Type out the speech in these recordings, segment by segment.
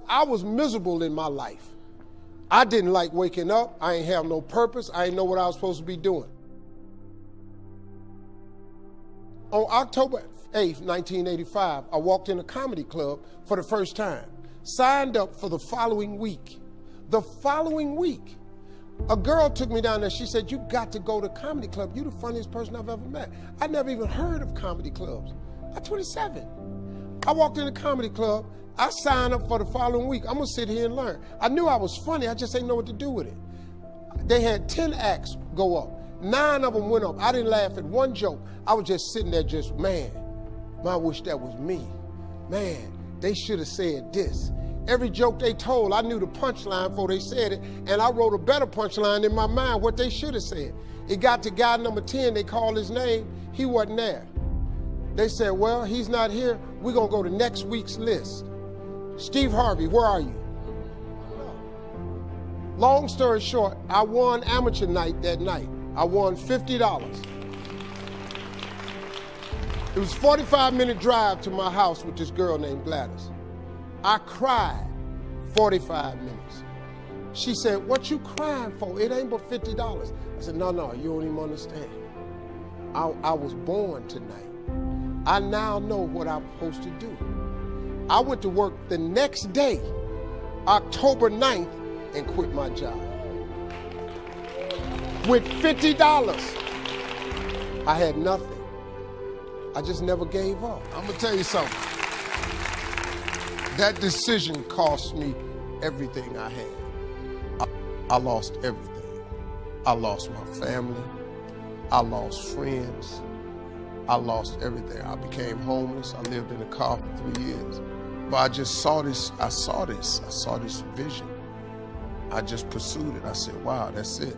I was miserable in my life. I didn't like waking up. I ain't have no purpose. I didn't know what I was supposed to be doing. On October 8th, 1985, I walked in a comedy club for the first time, signed up for the following week. The following week, a girl took me down there. She said, "You got to go to comedy club. You're the funniest person I've ever met." I never even heard of comedy clubs. I'm 27. I walked in the comedy club. I signed up for the following week. I'm gonna sit here and learn. I knew I was funny. I just didn't know what to do with it. They had 10 acts go up. 9 of them went up. I didn't laugh at one joke. I was just sitting there just, man, I wish that was me. Man, they should have said this. Every joke they told, I knew the punchline before they said it, and I wrote a better punchline in my mind, what they should have said. It got to guy number 10, they called his name, he wasn't there. They said, well, he's not here, we're gonna go to next week's list. Steve Harvey, where are you? Long story short, I won amateur night that night. I won $50. It was a 45-minute drive to my house with this girl named Gladys. I cried 45 minutes. She said, "What you crying for? It ain't but $50. I said, no, you don't even understand. I was born tonight. I now know what I'm supposed to do. I went to work the next day, October 9th, and quit my job. With $50, I had nothing. I just never gave up. I'm gonna tell you something. That decision cost me everything I had. I lost everything. I lost my family. I lost friends. I lost everything. I became homeless. I lived in a car for 3 years. But I just saw this, I saw this vision. I just pursued it. I said, wow, that's it.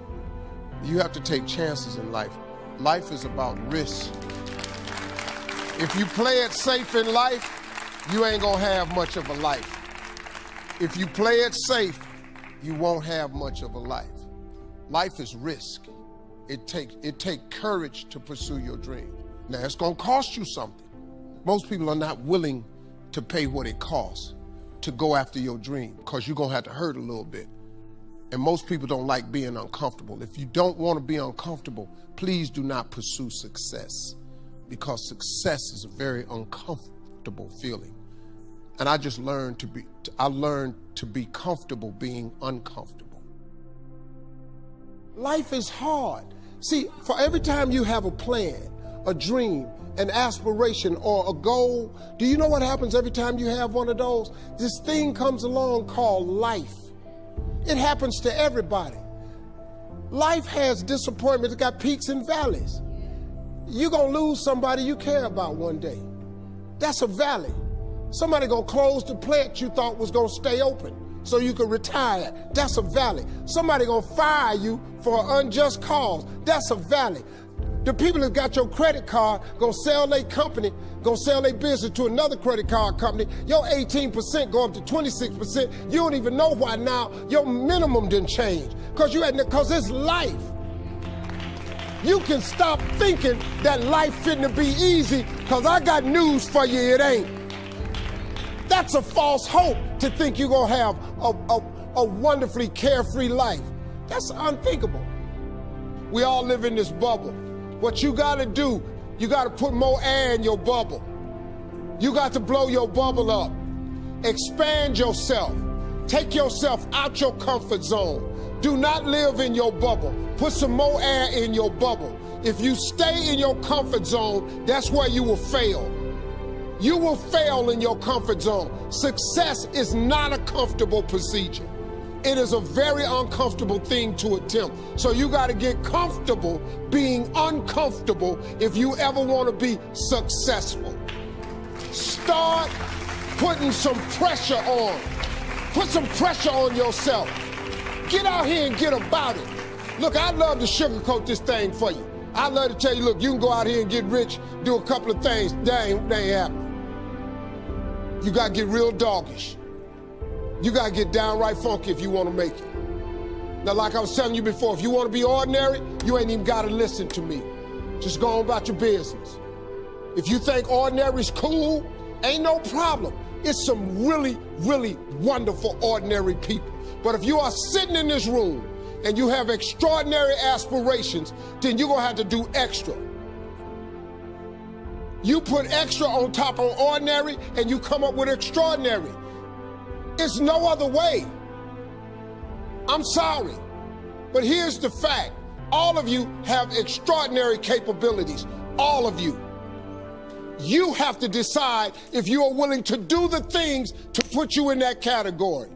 You have to take chances in life. Life is about risk. If you play it safe in life, you ain't gonna have much of a life. If you play it safe, you won't have much of a life. Life is risk. It takes courage to pursue your dream. Now, it's gonna cost you something. Most people are not willing to pay what it costs to go after your dream, because you're gonna have to hurt a little bit. And most people don't like being uncomfortable. If you don't wanna be uncomfortable, please do not pursue success, because success is a very uncomfortable feeling. And I just learned to be comfortable being uncomfortable. Life is hard. See, for every time you have a plan, a dream, an aspiration, or a goal, do you know what happens every time you have one of those? This thing comes along called life. It happens to everybody. Life has disappointments. It's got peaks and valleys. You're gonna lose somebody you care about one day. That's a valley. Somebody gonna close the plant you thought was gonna stay open so you could retire. That's a valley. Somebody gonna fire you for an unjust cause. That's a valley. The people that got your credit card gonna sell their company, gonna sell their business to another credit card company. Your 18% go up to 26%. You don't even know why now your minimum didn't change. Because it's life. You can stop thinking that life fitting to be easy, because I got news for you, it ain't. That's a false hope to think you're gonna have a wonderfully carefree life. That's unthinkable. We all live in this bubble. What you gotta do, you gotta put more air in your bubble. You got to blow your bubble up. Expand yourself. Take yourself out your comfort zone. Do not live in your bubble. Put some more air in your bubble. If you stay in your comfort zone, that's where you will fail. You will fail in your comfort zone. Success is not a comfortable procedure. It is a very uncomfortable thing to attempt. So you got to get comfortable being uncomfortable if you ever want to be successful. Start putting some pressure on. Put some pressure on yourself. Get out here and get about it. Look, I'd love to sugarcoat this thing for you. I'd love to tell you, look, you can go out here and get rich, do a couple of things. That ain't happening. You got to get real doggish. You got to get downright funky if you want to make it. Now, like I was telling you before, if you want to be ordinary, you ain't even got to listen to me. Just go on about your business. If you think ordinary is cool, ain't no problem. It's some really, really wonderful, ordinary people. But if you are sitting in this room and you have extraordinary aspirations, then you're going to have to do extra. You put extra on top of ordinary and you come up with extraordinary. It's no other way. I'm sorry, but here's the fact. All of you have extraordinary capabilities, all of you. You have to decide if you are willing to do the things to put you in that category.